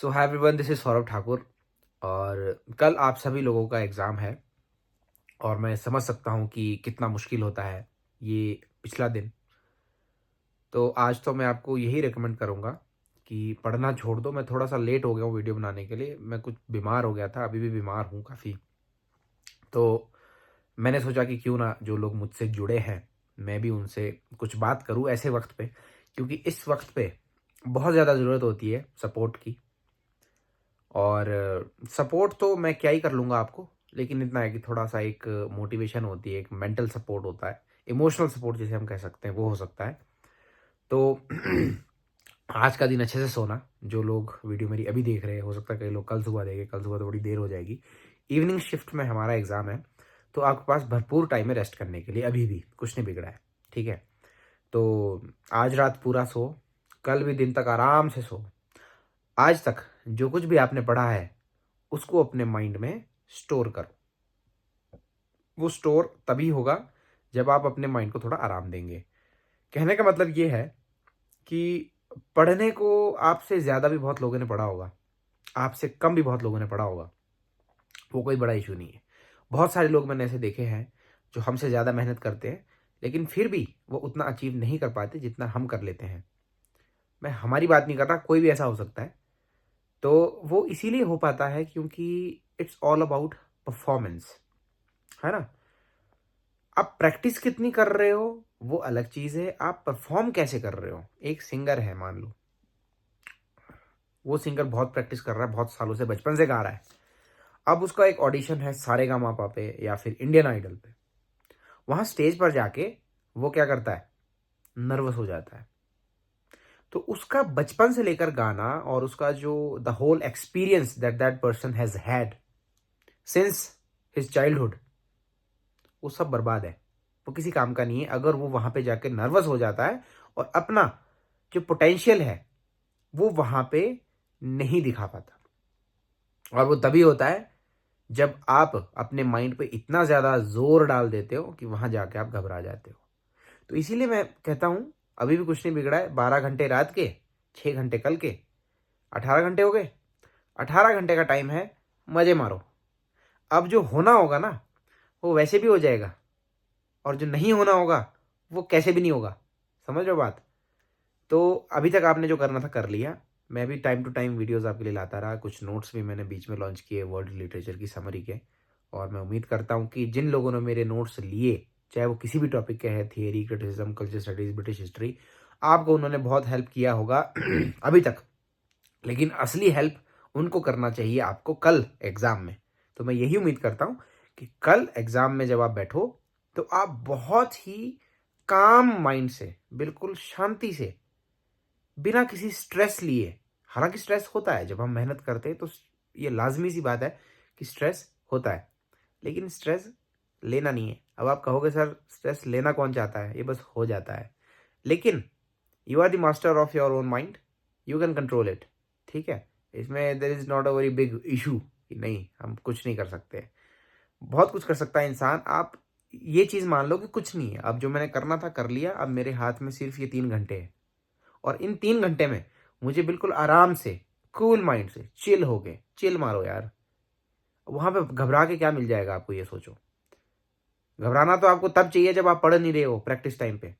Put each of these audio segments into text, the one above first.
So hi everyone, this is Saurabh Thakur. और कल आप सभी लोगों का एग्ज़ाम है और मैं समझ सकता हूँ कि कितना मुश्किल होता है ये पिछला दिन। तो आज तो मैं आपको यही रिकमेंड करूँगा कि पढ़ना छोड़ दो। मैं थोड़ा सा लेट हो गया हूँ वीडियो बनाने के लिए, मैं कुछ बीमार हो गया था, अभी भी बीमार हूँ काफ़ी। तो मैंने सोचा कि क्यों ना जो लोग मुझसे जुड़े हैं मैं भी उनसे कुछ बात करूँ ऐसे वक्त पे, क्योंकि इस वक्त पे बहुत ज़्यादा ज़रूरत होती है सपोर्ट की। और सपोर्ट तो मैं क्या ही कर लूँगा आपको, लेकिन इतना है कि थोड़ा-सा एक मोटिवेशन होती है, एक मेंटल सपोर्ट होता है, इमोशनल सपोर्ट जिसे हम कह सकते हैं, वो हो सकता है। तो आज का दिन अच्छे से सोना, जो लोग वीडियो मेरी अभी देख रहे हैं, हो सकता है कई लोग कल सुबह देखें, कल सुबह तो बड़ी देर हो जाएगी। इवनिंग शिफ्ट में हमारा एग्ज़ाम है, तो आपके पास भरपूर टाइम है रेस्ट करने के लिए, अभी भी, कुछ नहीं बिगड़ा है, ठीक है? तो आज रात पूरा सो, कल भी दिन तक आराम से सो। आज तक जो कुछ भी आपने पढ़ा है उसको अपने माइंड में स्टोर करो। वो स्टोर तभी होगा जब आप अपने माइंड को थोड़ा आराम देंगे। कहने का मतलब ये है कि पढ़ने को आपसे ज़्यादा भी बहुत लोगों ने पढ़ा होगा, आपसे कम भी बहुत लोगों ने पढ़ा होगा, वो कोई बड़ा इशू नहीं है। बहुत सारे लोग मैंने ऐसे देखे हैं जो हमसे ज़्यादा मेहनत करते हैं, लेकिन फिर भी वो उतना अचीव नहीं कर पाते जितना हम कर लेते हैं। मैं हमारी बात नहीं कर रहा, कोई भी ऐसा हो सकता है। तो वो इसीलिए हो पाता है क्योंकि इट्स ऑल अबाउट परफॉर्मेंस, है ना? आप प्रैक्टिस कितनी कर रहे हो वो अलग चीज है, आप परफॉर्म कैसे कर रहे हो। एक सिंगर है, मान लो वो सिंगर बहुत प्रैक्टिस कर रहा है, बहुत सालों से, बचपन से गा रहा है। अब उसका एक ऑडिशन है सारेगामापा पे या फिर इंडियन आइडल पे। वहां स्टेज पर जाके वो क्या करता है, नर्वस हो जाता है। तो उसका बचपन से लेकर गाना और उसका जो the whole experience that that person has had since his childhood, वो सब बर्बाद है। वो किसी काम का नहीं है अगर वो वहां पे जाके नर्वस हो जाता है और अपना जो पोटेंशियल है वो वहां पे नहीं दिखा पाता। और वो तभी होता है जब आप अपने माइंड पे इतना ज्यादा जोर डाल देते हो कि वहां जाके आप घबरा जाते हो। तो इसीलिए मैं कहता हूं, अभी भी कुछ नहीं बिगड़ा है। 12 घंटे रात के, 6 घंटे कल के, 18 घंटे हो गए। 18 घंटे का टाइम है, मजे मारो। अब जो होना होगा ना वो वैसे भी हो जाएगा, और जो नहीं होना होगा वो कैसे भी नहीं होगा। समझ रहे हो बात? तो अभी तक आपने जो करना था कर लिया। मैं भी टाइम टू टाइम वीडियोस आपके लिए लाता रहा, कुछ नोट्स भी मैंने बीच में लॉन्च किए वर्ल्ड लिटरेचर की समरी के। और मैं उम्मीद करता हूँ कि जिन लोगों ने मेरे नोट्स लिए, चाहे वो किसी भी टॉपिक के हैं, theory, criticism, culture studies, British history, आपको उन्होंने बहुत हेल्प किया होगा अभी तक। लेकिन असली हेल्प उनको करना चाहिए आपको कल एग्जाम में। तो मैं यही उम्मीद करता हूँ कि कल एग्जाम में जब आप बैठो तो आप बहुत ही काम माइंड से, बिल्कुल शांति से, बिना किसी स्ट्रेस लिए। हालांकि स्ट्रेस होता है जब हम मेहनत करते हैं, तो ये लाजमी सी बात है कि स्ट्रेस होता है, लेकिन स्ट्रेस लेना नहीं है। अब आप कहोगे सर स्ट्रेस लेना कौन चाहता है, ये बस हो जाता है। लेकिन you are the master of your own mind, you can control it. ठीक है, इसमें there is not a very big issue कि नहीं हम कुछ नहीं कर सकते। बहुत कुछ कर सकता है इंसान। आप ये चीज मान लो कि कुछ नहीं है, अब जो मैंने करना था कर लिया, अब मेरे हाथ में सिर्फ ये 3 घंटे है। और इन 3 घंटे में मुझे बिल्कुल आराम से, कूल माइंड से, चिल हो गए, चिल मारो यार। वहां पे घबरा के क्या मिल जाएगा आपको, ये सोचो। घबराना तो आपको तब चाहिए जब आप पढ़ नहीं रहे हो प्रैक्टिस टाइम पे।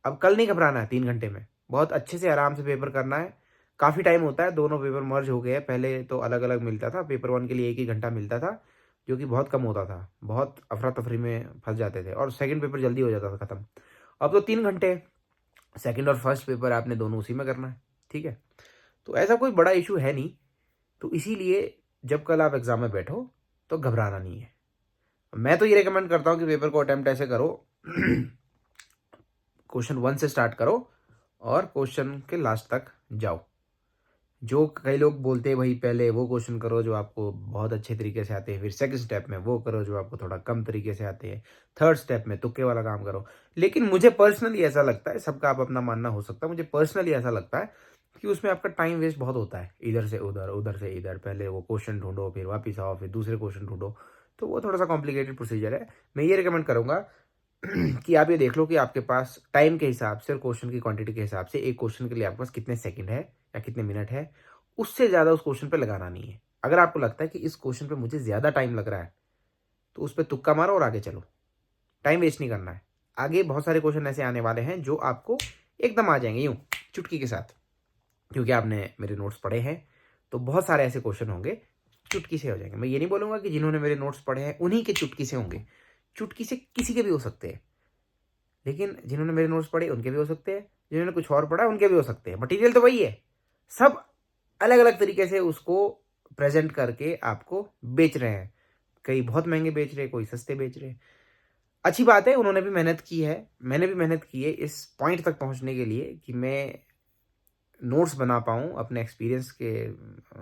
अब कल नहीं घबराना है, 3 घंटे में बहुत अच्छे से आराम से पेपर करना है। काफी टाइम होता है, दोनों पेपर मर्ज हो गए हैं। पहले तो अलग अलग मिलता था, पेपर वन के लिए एक ही घंटा मिलता था, जो कि बहुत कम होता था, बहुत अफरा तफरी में फंस जाते थे, और सेकंड पेपर जल्दी हो जाता था खत्म। अब तो 3 घंटे, सेकंड और फर्स्ट पेपर आपने दोनों उसी में करना है। ठीक है, तो ऐसा कोई बड़ा इशू है नहीं। तो इसीलिए जब कल आप एग्जाम में बैठो तो घबराना नहीं है। मैं तो ये रिकमेंड करता हूँ कि पेपर को अटेम्प्ट ऐसे करो क्वेश्चन 1 से स्टार्ट करो और क्वेश्चन के लास्ट तक जाओ। जो कई लोग बोलते हैं भाई पहले वो क्वेश्चन करो जो आपको बहुत अच्छे तरीके से आते हैं, फिर सेकंड स्टेप में वो करो जो आपको थोड़ा कम तरीके से आते हैं, थर्ड स्टेप में तुक्के वाला काम करो। लेकिन मुझे पर्सनली ऐसा लगता है, सबका आप अपना मानना हो सकता है, मुझे पर्सनली ऐसा लगता है कि उसमें आपका टाइम वेस्ट बहुत होता है, इधर से उधर, उधर से इधर, पहले वो क्वेश्चन ढूंढो, फिर वापिस आओ, फिर दूसरे क्वेश्चन ढूंढो। तो वो थोड़ा सा कॉम्प्लिकेटेड प्रोसीजर है। मैं ये रिकमेंड करूंगा कि आप ये देख लो कि आपके पास टाइम के हिसाब से और क्वेश्चन की क्वांटिटी के हिसाब से एक क्वेश्चन के लिए आपके पास कितने सेकंड है या कितने मिनट है, उससे ज़्यादा उस क्वेश्चन पे लगाना नहीं है। अगर आपको लगता है कि इस क्वेश्चन पे मुझे ज़्यादा टाइम लग रहा है, तो उस पे तुक्का मारो और आगे चलो। टाइम वेस्ट नहीं करना है। आगे बहुत सारे क्वेश्चन ऐसे आने वाले हैं जो आपको एकदम आ जाएंगे यूँ चुटकी के साथ, क्योंकि आपने मेरे नोट्स पढ़े हैं। तो बहुत सारे ऐसे क्वेश्चन होंगे चुटकी से हो जाएंगे। मैं ये नहीं बोलूँगा कि जिन्होंने मेरे नोट्स पढ़े हैं उन्हीं के चुटकी से होंगे, चुटकी से किसी के भी हो सकते हैं। लेकिन जिन्होंने मेरे नोट्स पढ़े उनके भी हो सकते हैं, जिन्होंने कुछ और पढ़ा उनके भी हो सकते हैं। मटेरियल तो वही है, सब अलग अलग तरीके से उसको प्रेजेंट करके आपको बेच रहे हैं। कई बहुत महंगे बेच रहे हैं, कोई सस्ते बेच रहे हैं। अच्छी बात है, उन्होंने भी मेहनत की है, मैंने भी मेहनत की है इस पॉइंट तक पहुंचने के लिए कि मैं नोट्स बना पाऊँ अपने एक्सपीरियंस के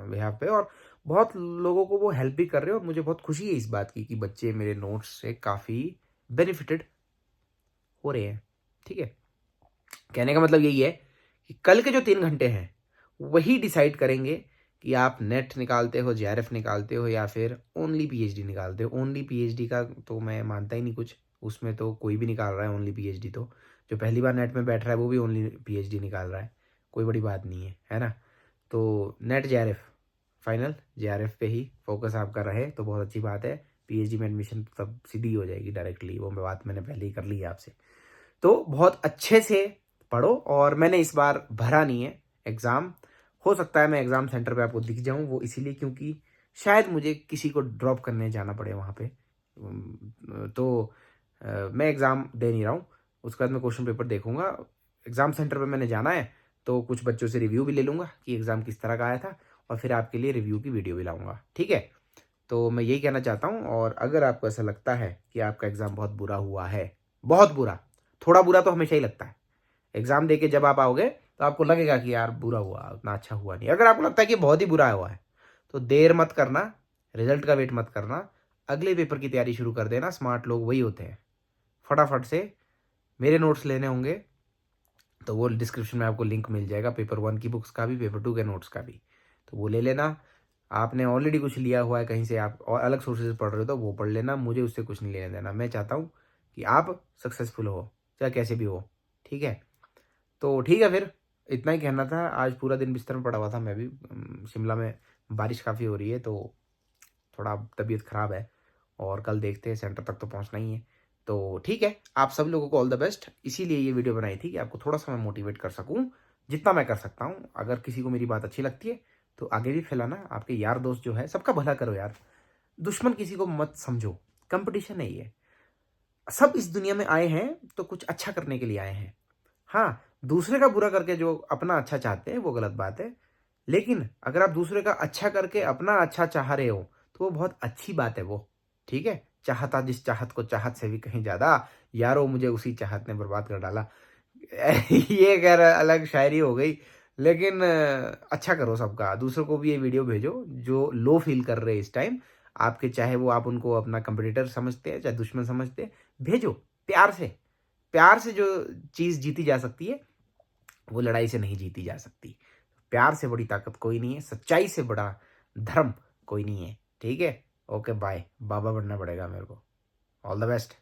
बिहाफ पे। और बहुत लोगों को वो हेल्प भी कर रहे हैं और मुझे बहुत खुशी है इस बात की कि बच्चे मेरे नोट्स से काफ़ी बेनिफिटेड हो रहे हैं। ठीक है, कहने का मतलब यही है कि कल के जो 3 घंटे हैं वही डिसाइड करेंगे कि आप नेट निकालते हो, जेआरएफ निकालते हो, या फिर ओनली पीएचडी निकालते हो। ओनली पीएचडी का तो मैं मानता ही नहीं कुछ, उसमें तो कोई भी निकाल रहा है ओनली पीएचडी। तो जो पहली बार नेट में बैठ रहा है वो भी ओनली पीएचडी निकाल रहा है, कोई बड़ी बात नहीं है ना। तो नेट जेआरएफ फाइनल, जेआरएफ पे ही फोकस आपका रहे तो बहुत अच्छी बात है। पीएचडी में एडमिशन तब सीधी हो जाएगी डायरेक्टली, वो बात मैंने पहले ही कर ली है आपसे। तो बहुत अच्छे से पढ़ो। और मैंने इस बार भरा नहीं है एग्ज़ाम, हो सकता है मैं एग्ज़ाम सेंटर पे आपको दिख जाऊं, वो इसीलिए क्योंकि शायद मुझे किसी को ड्रॉप करने जाना पड़े वहाँ पे। तो मैं एग्ज़ाम दे नहीं रहा हूँ। उसके बाद मैं क्वेश्चन पेपर देखूंगा। एग्ज़ाम सेंटर पे मैंने जाना है तो कुछ बच्चों से रिव्यू भी ले लूँगा कि एग्ज़ाम किस तरह का आया था, और फिर आपके लिए रिव्यू की वीडियो भी लाऊंगा। ठीक है, तो मैं यही कहना चाहता हूँ। और अगर आपको ऐसा लगता है कि आपका एग्ज़ाम बहुत बुरा हुआ है, बहुत बुरा, थोड़ा बुरा तो हमेशा ही लगता है, एग्ज़ाम देके जब आप आओगे तो आपको लगेगा कि यार बुरा हुआ, उतना अच्छा हुआ नहीं। अगर आपको लगता है कि बहुत ही बुरा हुआ है तो देर मत करना, रिजल्ट का वेट मत करना, अगले पेपर की तैयारी शुरू कर देना। स्मार्ट लोग वही होते हैं। फटाफट से मेरे नोट्स लेने होंगे तो वो डिस्क्रिप्शन में आपको लिंक मिल जाएगा, पेपर 1 की बुक्स का भी, पेपर 2 के नोट्स का भी। तो वो ले लेना। आपने ऑलरेडी कुछ लिया हुआ है कहीं से, आप और अलग सोर्सेज से पढ़ रहे हो तो वो पढ़ लेना, मुझे उससे कुछ नहीं लेने देना। मैं चाहता हूँ कि आप सक्सेसफुल हो, चाहे कैसे भी हो। ठीक है, तो ठीक है, फिर इतना ही कहना था। आज पूरा दिन बिस्तर में पड़ा हुआ था मैं भी। शिमला में बारिश काफ़ी हो रही है तो थोड़ा तबीयत ख़राब है, और कल देखते हैं, सेंटर तक तो पहुंचना ही है। तो ठीक है, आप सब लोगों को ऑल द बेस्ट। इसीलिए ये वीडियो बनाई थी कि आपको थोड़ा सा मैं मोटिवेट कर सकूं, जितना मैं कर सकता हूं। अगर किसी को मेरी बात अच्छी लगती है तो आगे भी फैलाना। आपके यार दोस्त जो है सबका भला करो यार, दुश्मन किसी को मत समझो। कंपटीशन नहीं है, सब इस दुनिया में आए हैं तो कुछ अच्छा करने के लिए आए हैं। हाँ, दूसरे का बुरा करके जो अपना अच्छा चाहते हैं वो गलत बात है। लेकिन अगर आप दूसरे का अच्छा करके अपना अच्छा चाह रहे हो तो वो बहुत अच्छी बात है वो। ठीक है, चाहता जिस चाहत को चाहत से भी कहीं ज्यादा, यारो मुझे उसी चाहत ने बर्बाद कर डाला। ये खैर अलग शायरी हो गई। लेकिन अच्छा करो सबका, दूसरों को भी ये वीडियो भेजो जो लो फील कर रहे हैं इस टाइम आपके, चाहे वो आप उनको अपना कंपटीटर समझते हैं चाहे दुश्मन समझते हैं। भेजो प्यार से। प्यार से जो चीज़ जीती जा सकती है वो लड़ाई से नहीं जीती जा सकती। प्यार से बड़ी ताकत कोई नहीं है, सच्चाई से बड़ा धर्म कोई नहीं है। ठीक है, ओके बाय। बाबा बनना पड़ेगा मेरे को। All the best.